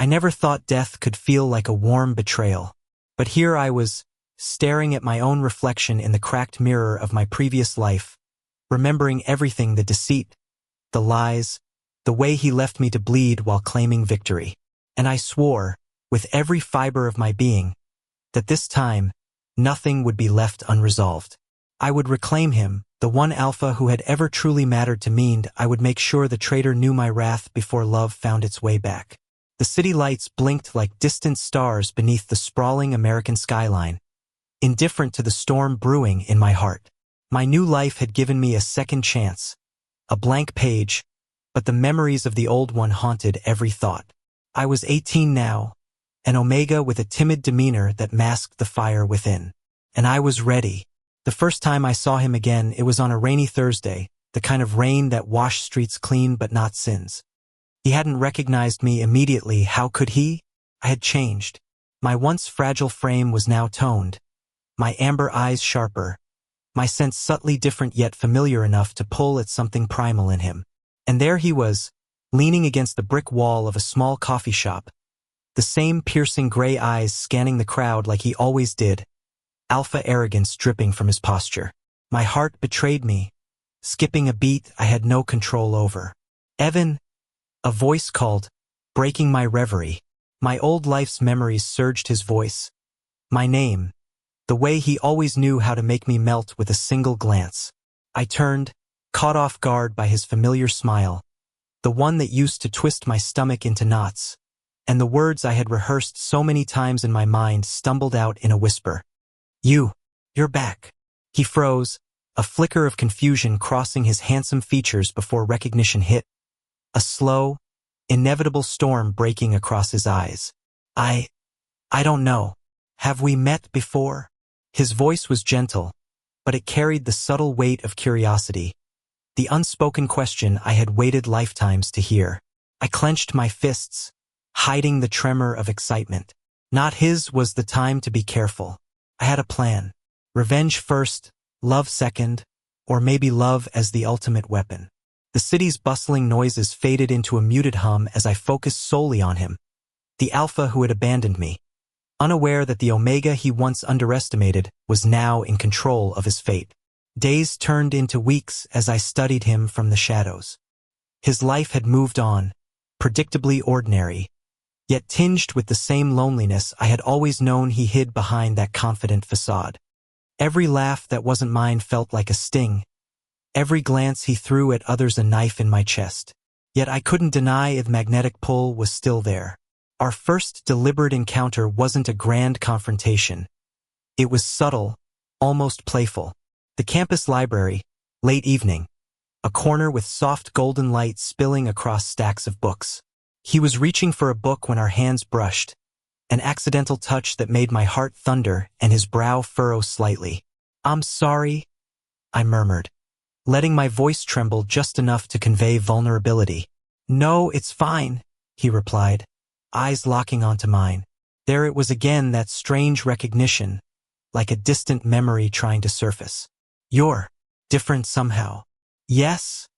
never thought death could feel like a warm betrayal. But here I was, staring at my own reflection in the cracked mirror of my previous life, remembering everything: the deceit, the lies, the way he left me to bleed while claiming victory. And I swore, with every fiber of my being, that this time, nothing would be left unresolved. I would reclaim him, the one alpha who had ever truly mattered to me, and I would make sure the traitor knew my wrath before love found its way back. The city lights blinked like distant stars beneath the sprawling American skyline, indifferent to the storm brewing in my heart. My new life had given me a second chance, a blank page, but the memories of the old one haunted every thought. I was 18 now, an Omega with a timid demeanor that masked the fire within. And I was ready. The first time I saw him again, it was on a rainy Thursday, the kind of rain that washed streets clean but not sins. He hadn't recognized me immediately. How could he? I had changed. My once fragile frame was now toned, my amber eyes sharper, my sense subtly different yet familiar enough to pull at something primal in him. And there he was, leaning against the brick wall of a small coffee shop, the same piercing gray eyes scanning the crowd like he always did, alpha arrogance dripping from his posture. My heart betrayed me, skipping a beat I had no control over. "Evan," a voice called, breaking my reverie. My old life's memories surged his voice. My name, the way he always knew how to make me melt with a single glance. I turned, caught off guard by his familiar smile, the one that used to twist my stomach into knots, and the words I had rehearsed so many times in my mind stumbled out in a whisper. You're back." He froze, a flicker of confusion crossing his handsome features before recognition hit, a slow, inevitable storm breaking across his eyes. I don't know. Have we met before?" His voice was gentle, but it carried the subtle weight of curiosity, the unspoken question I had waited lifetimes to hear. I clenched my fists, hiding the tremor of excitement. Not his was the time to be careful. I had a plan. Revenge first, love second, or maybe love as the ultimate weapon. The city's bustling noises faded into a muted hum as I focused solely on him, the alpha who had abandoned me, unaware that the Omega he once underestimated was now in control of his fate. Days turned into weeks as I studied him from the shadows. His life had moved on, predictably ordinary, yet tinged with the same loneliness I had always known he hid behind that confident facade. Every laugh that wasn't mine felt like a sting, every glance he threw at others a knife in my chest. Yet I couldn't deny the magnetic pull was still there. Our first deliberate encounter wasn't a grand confrontation. It was subtle, almost playful. The campus library, late evening, a corner with soft golden light spilling across stacks of books. He was reaching for a book when our hands brushed, an accidental touch that made my heart thunder and his brow furrow slightly. "I'm sorry," I murmured, letting my voice tremble just enough to convey vulnerability. "No, it's fine," he replied, eyes locking onto mine. There it was again, that strange recognition, like a distant memory trying to surface. "You're different somehow." "Yes,"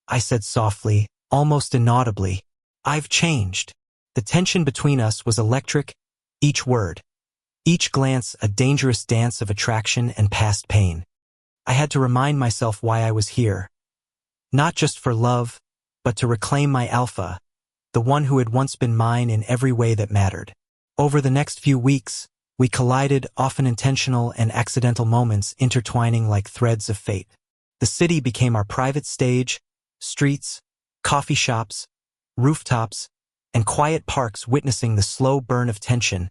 I said softly, almost inaudibly. "I've changed." The tension between us was electric, each word, each glance a dangerous dance of attraction and past pain. I had to remind myself why I was here. Not just for love, but to reclaim my alpha, the one who had once been mine in every way that mattered. Over the next few weeks, we collided, often intentional and accidental moments intertwining like threads of fate. The city became our private stage, streets, coffee shops, rooftops, and quiet parks witnessing the slow burn of tension,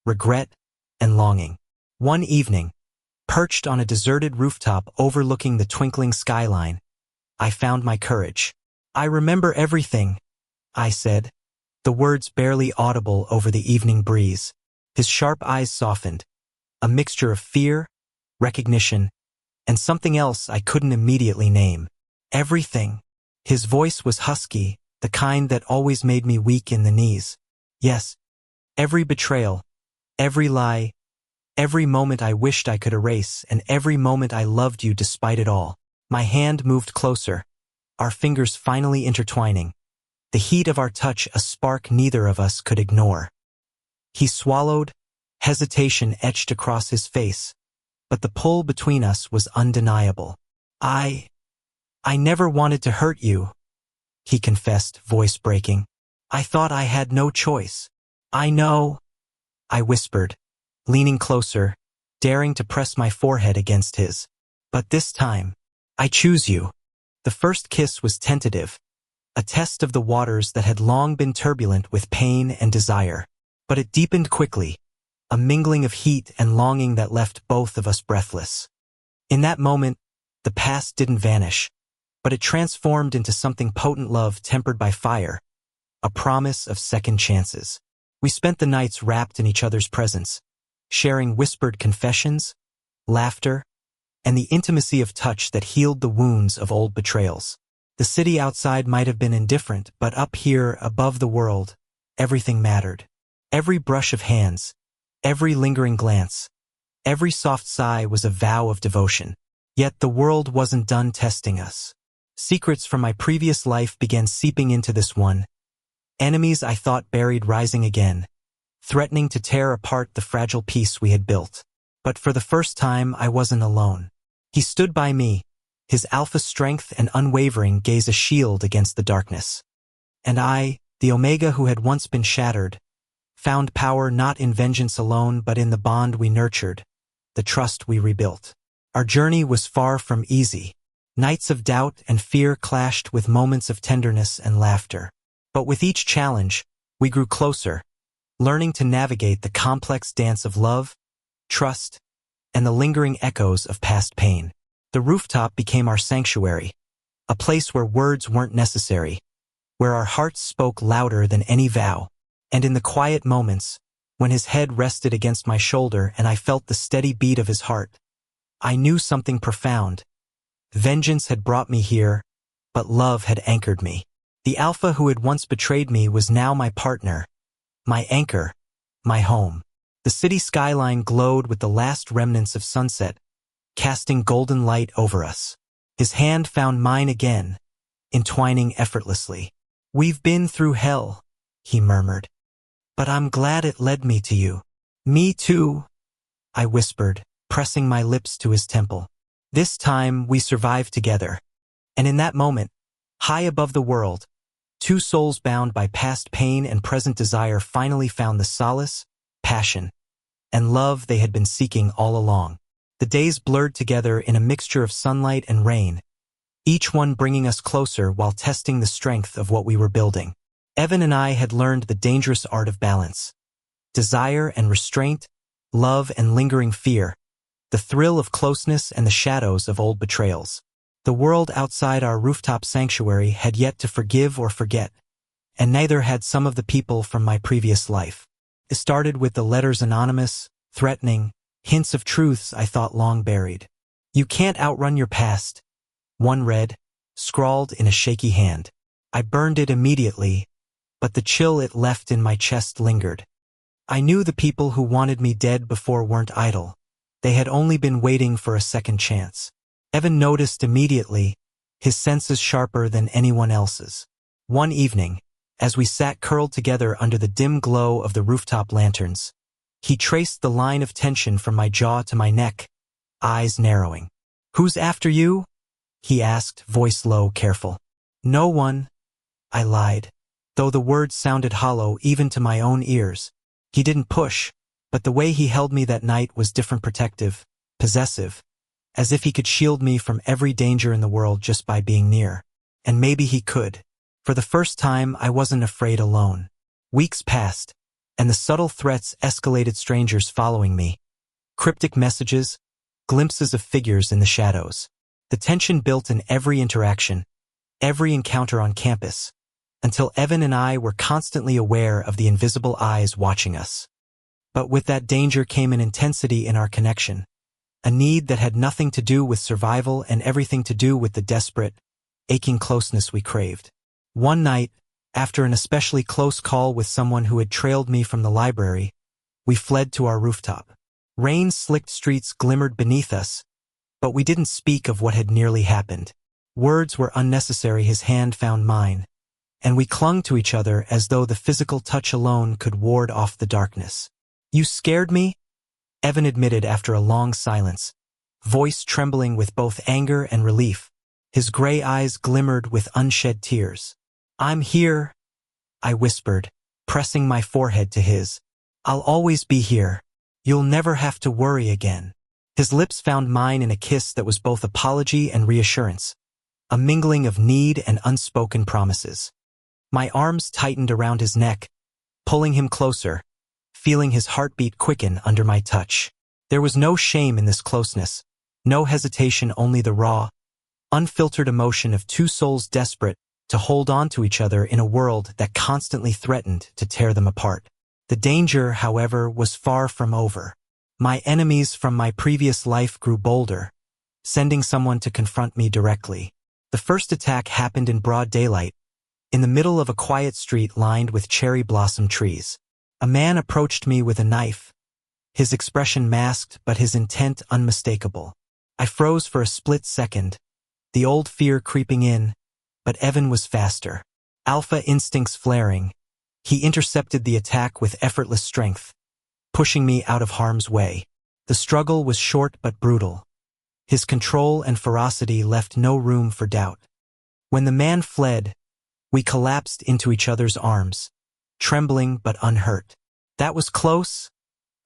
regret, and longing. One evening, perched on a deserted rooftop overlooking the twinkling skyline, I found my courage. "I remember everything," I said, the words barely audible over the evening breeze. His sharp eyes softened, a mixture of fear, recognition, and something else I couldn't immediately name. "Everything." His voice was husky, the kind that always made me weak in the knees. "Yes, every betrayal, every lie, every moment I wished I could erase, and every moment I loved you despite it all." My hand moved closer, our fingers finally intertwining, the heat of our touch a spark neither of us could ignore. He swallowed, hesitation etched across his face, but the pull between us was undeniable. I never wanted to hurt you, he confessed, voice breaking. I thought I had no choice. I know, I whispered, leaning closer, daring to press my forehead against his. But this time, I choose you. The first kiss was tentative, a test of the waters that had long been turbulent with pain and desire. But it deepened quickly, a mingling of heat and longing that left both of us breathless. In that moment, the past didn't vanish, but it transformed into something potent, love tempered by fire, a promise of second chances. We spent the nights wrapped in each other's presence, sharing whispered confessions, laughter, and the intimacy of touch that healed the wounds of old betrayals. The city outside might have been indifferent, but up here, above the world, everything mattered. Every brush of hands, every lingering glance, every soft sigh was a vow of devotion. Yet the world wasn't done testing us. Secrets from my previous life began seeping into this one. Enemies I thought buried rising again, threatening to tear apart the fragile peace we had built. But for the first time, I wasn't alone. He stood by me, his alpha strength and unwavering gaze a shield against the darkness. And I, the Omega who had once been shattered, found power not in vengeance alone but in the bond we nurtured, the trust we rebuilt. Our journey was far from easy. Nights of doubt and fear clashed with moments of tenderness and laughter. But with each challenge, we grew closer, learning to navigate the complex dance of love, trust, and the lingering echoes of past pain. The rooftop became our sanctuary, a place where words weren't necessary, where our hearts spoke louder than any vow. And in the quiet moments, when his head rested against my shoulder and I felt the steady beat of his heart, I knew something profound. Vengeance had brought me here, but love had anchored me. The alpha who had once betrayed me was now my partner, my anchor, my home. The city skyline glowed with the last remnants of sunset, casting golden light over us. His hand found mine again, entwining effortlessly. We've been through hell, he murmured. But I'm glad it led me to you. Me too, I whispered, pressing my lips to his temple. This time we survived together. And in that moment, high above the world, two souls bound by past pain and present desire finally found the solace, passion, and love they had been seeking all along. The days blurred together in a mixture of sunlight and rain, each one bringing us closer while testing the strength of what we were building. Evan and I had learned the dangerous art of balance. Desire and restraint, love and lingering fear, the thrill of closeness and the shadows of old betrayals. The world outside our rooftop sanctuary had yet to forgive or forget, and neither had some of the people from my previous life. It started with the letters anonymous, threatening, hints of truths I thought long buried. You can't outrun your past, one read, scrawled in a shaky hand. I burned it immediately, but the chill it left in my chest lingered. I knew the people who wanted me dead before weren't idle. They had only been waiting for a second chance. Evan noticed immediately, his senses sharper than anyone else's. One evening, as we sat curled together under the dim glow of the rooftop lanterns, he traced the line of tension from my jaw to my neck, eyes narrowing. Who's after you? He asked, voice low, careful. No one, I lied, though the words sounded hollow even to my own ears. He didn't push, but the way he held me that night was different, protective, possessive, as if he could shield me from every danger in the world just by being near. And maybe he could. For the first time, I wasn't afraid alone. Weeks passed, and the subtle threats escalated, strangers following me, cryptic messages, glimpses of figures in the shadows. The tension built in every interaction, every encounter on campus, until Evan and I were constantly aware of the invisible eyes watching us. But with that danger came an intensity in our connection, a need that had nothing to do with survival and everything to do with the desperate, aching closeness we craved. One night, after an especially close call with someone who had trailed me from the library, we fled to our rooftop. Rain-slicked streets glimmered beneath us, but we didn't speak of what had nearly happened. Words were unnecessary. His hand found mine, and we clung to each other as though the physical touch alone could ward off the darkness. "You scared me?" Evan admitted after a long silence, voice trembling with both anger and relief. His gray eyes glimmered with unshed tears. "I'm here," I whispered, pressing my forehead to his. "I'll always be here. You'll never have to worry again." His lips found mine in a kiss that was both apology and reassurance, a mingling of need and unspoken promises. My arms tightened around his neck, pulling him closer, feeling his heartbeat quicken under my touch. There was no shame in this closeness, no hesitation, only the raw, unfiltered emotion of two souls desperate to hold on to each other in a world that constantly threatened to tear them apart. The danger, however, was far from over. My enemies from my previous life grew bolder, sending someone to confront me directly. The first attack happened in broad daylight, in the middle of a quiet street lined with cherry blossom trees. A man approached me with a knife, his expression masked but his intent unmistakable. I froze for a split second, the old fear creeping in, but Evan was faster. Alpha instincts flaring, he intercepted the attack with effortless strength, pushing me out of harm's way. The struggle was short but brutal. His control and ferocity left no room for doubt. When the man fled, we collapsed into each other's arms, trembling but unhurt. "That was close,"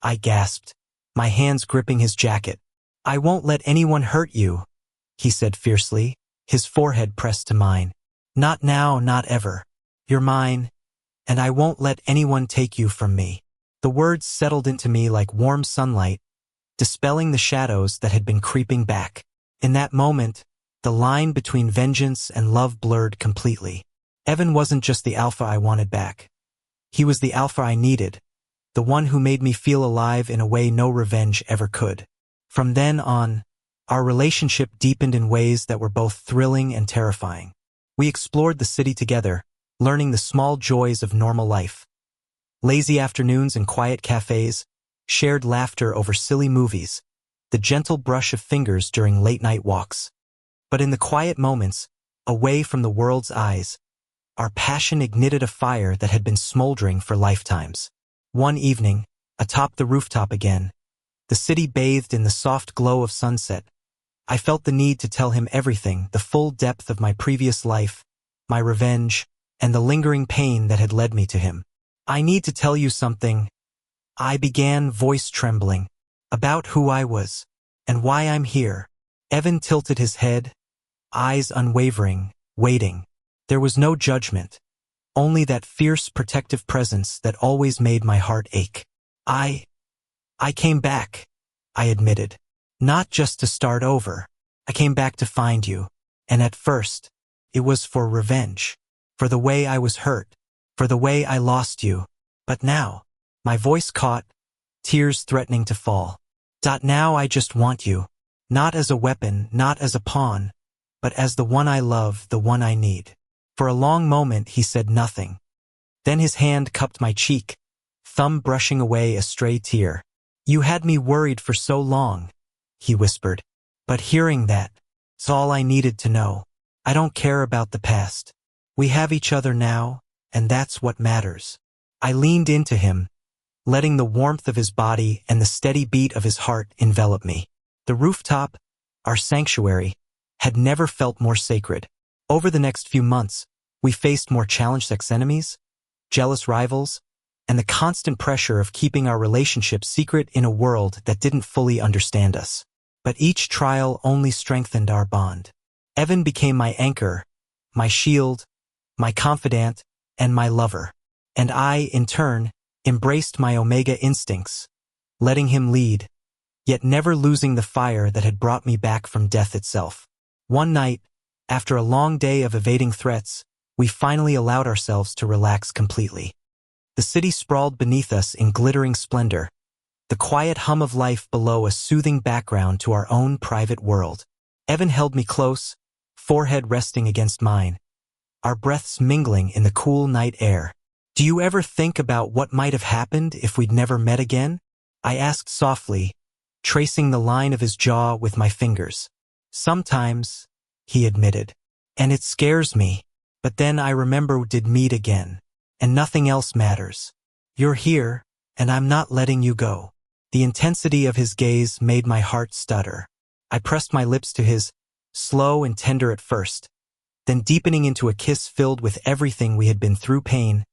I gasped, my hands gripping his jacket. "I won't let anyone hurt you," he said fiercely, his forehead pressed to mine. "Not now, not ever. You're mine, and I won't let anyone take you from me." The words settled into me like warm sunlight, dispelling the shadows that had been creeping back. In that moment, the line between vengeance and love blurred completely. Evan wasn't just the Alpha I wanted back. He was the Alpha I needed, the one who made me feel alive in a way no revenge ever could. From then on, our relationship deepened in ways that were both thrilling and terrifying. We explored the city together, learning the small joys of normal life. Lazy afternoons in quiet cafes, shared laughter over silly movies, the gentle brush of fingers during late-night walks. But in the quiet moments, away from the world's eyes, our passion ignited a fire that had been smoldering for lifetimes. One evening, atop the rooftop again, the city bathed in the soft glow of sunset, I felt the need to tell him everything, the full depth of my previous life, my revenge, and the lingering pain that had led me to him. "I need to tell you something," I began, voice trembling, "about who I was, and why I'm here." Evan tilted his head, eyes unwavering, waiting. There was no judgment, only that fierce protective presence that always made my heart ache. I came back," I admitted. "Not just to start over. I came back to find you. And at first, it was for revenge. For the way I was hurt. For the way I lost you. But now," my voice caught, tears threatening to fall. "Now I just want you. Not as a weapon, not as a pawn, but as the one I love, the one I need." For a long moment he said nothing. Then his hand cupped my cheek, thumb brushing away a stray tear. "You had me worried for so long," he whispered. "But hearing that's all I needed to know. I don't care about the past. We have each other now, and that's what matters." I leaned into him, letting the warmth of his body and the steady beat of his heart envelop me. The rooftop, our sanctuary, had never felt more sacred. Over the next few months, we faced more challenged ex-enemies, jealous rivals, and the constant pressure of keeping our relationship secret in a world that didn't fully understand us. But each trial only strengthened our bond. Evan became my anchor, my shield, my confidant, and my lover. And I, in turn, embraced my Omega instincts, letting him lead, yet never losing the fire that had brought me back from death itself. One night, after a long day of evading threats, we finally allowed ourselves to relax completely. The city sprawled beneath us in glittering splendor, the quiet hum of life below a soothing background to our own private world. Evan held me close, forehead resting against mine, our breaths mingling in the cool night air. "Do you ever think about what might have happened if we'd never met again?" I asked softly, tracing the line of his jaw with my fingers. "Sometimes," he admitted. "And it scares me." But then I remember did meet again. And nothing else matters. You're here, and I'm not letting you go. The intensity of his gaze made my heart stutter. I pressed my lips to his, slow and tender at first, then deepening into a kiss filled with everything we had been through: pain,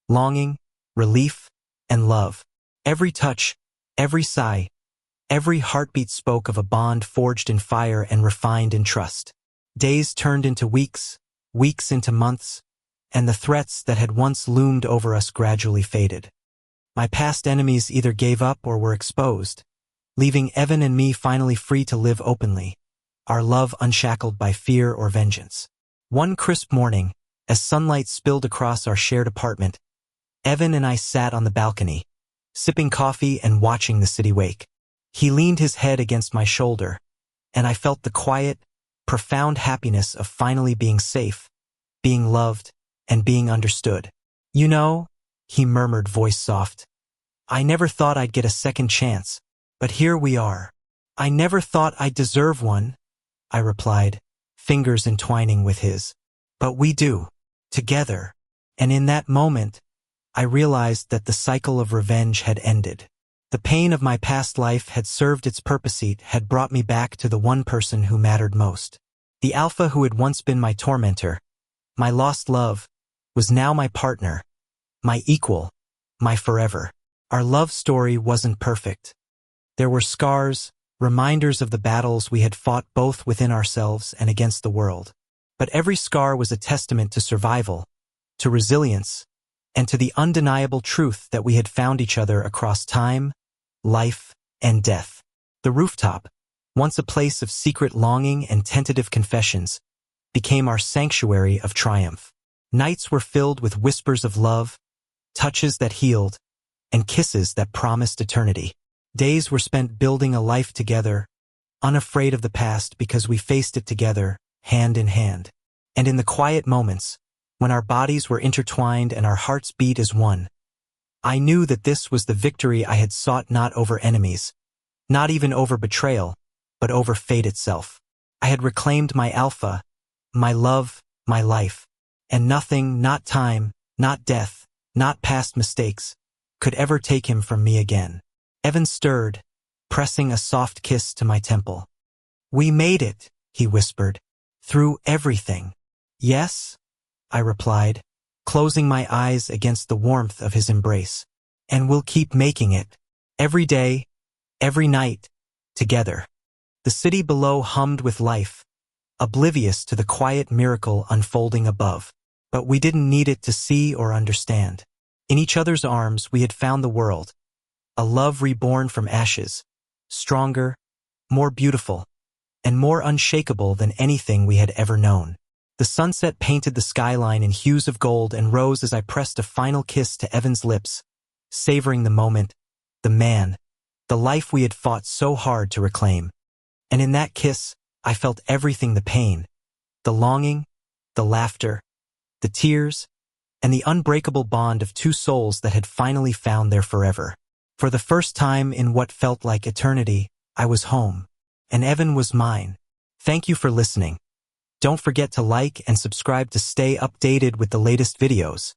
longing, relief, and love. Every touch, every sigh, every heartbeat spoke of a bond forged in fire and refined in trust. Days turned into weeks, weeks into months, and the threats that had once loomed over us gradually faded. My past enemies either gave up or were exposed, leaving Evan and me finally free to live openly, our love unshackled by fear or vengeance. One crisp morning, as sunlight spilled across our shared apartment, Evan and I sat on the balcony, sipping coffee and watching the city wake. He leaned his head against my shoulder, and I felt the quiet, profound happiness of finally being safe, being loved, and being understood. You know, he murmured, voice soft, I never thought I'd get a second chance, but here we are. I never thought I'd deserve one, I replied, fingers entwining with his. But we do, together. And in that moment, I realized that the cycle of revenge had ended. The pain of my past life had served its purpose. It had brought me back to the one person who mattered most. The alpha who had once been my tormentor, my lost love, was now my partner, my equal, my forever. Our love story wasn't perfect. There were scars, reminders of the battles we had fought both within ourselves and against the world. But every scar was a testament to survival, to resilience, and to the undeniable truth that we had found each other across time, life, and death. The rooftop, once a place of secret longing and tentative confessions, became our sanctuary of triumph. Nights were filled with whispers of love, touches that healed, and kisses that promised eternity. Days were spent building a life together, unafraid of the past because we faced it together, hand in hand. And in the quiet moments, when our bodies were intertwined and our hearts beat as one, I knew that this was the victory I had sought, not over enemies, not even over betrayal, but over fate itself. I had reclaimed my alpha, my love, my life, and nothing, not time, not death, not past mistakes, could ever take him from me again. Evan stirred, pressing a soft kiss to my temple. We made it, he whispered, through everything. Yes, I replied, closing my eyes against the warmth of his embrace. And we'll keep making it, every day, every night, together. The city below hummed with life, oblivious to the quiet miracle unfolding above. But we didn't need it to see or understand. In each other's arms we had found the world, a love reborn from ashes, stronger, more beautiful, and more unshakable than anything we had ever known. The sunset painted the skyline in hues of gold and rose as I pressed a final kiss to Evan's lips, savoring the moment, the man, the life we had fought so hard to reclaim. And in that kiss, I felt everything: the pain, the longing, the laughter, the tears, and the unbreakable bond of two souls that had finally found their forever. For the first time in what felt like eternity, I was home, and Evan was mine. Thank you for listening. Don't forget to like and subscribe to stay updated with the latest videos.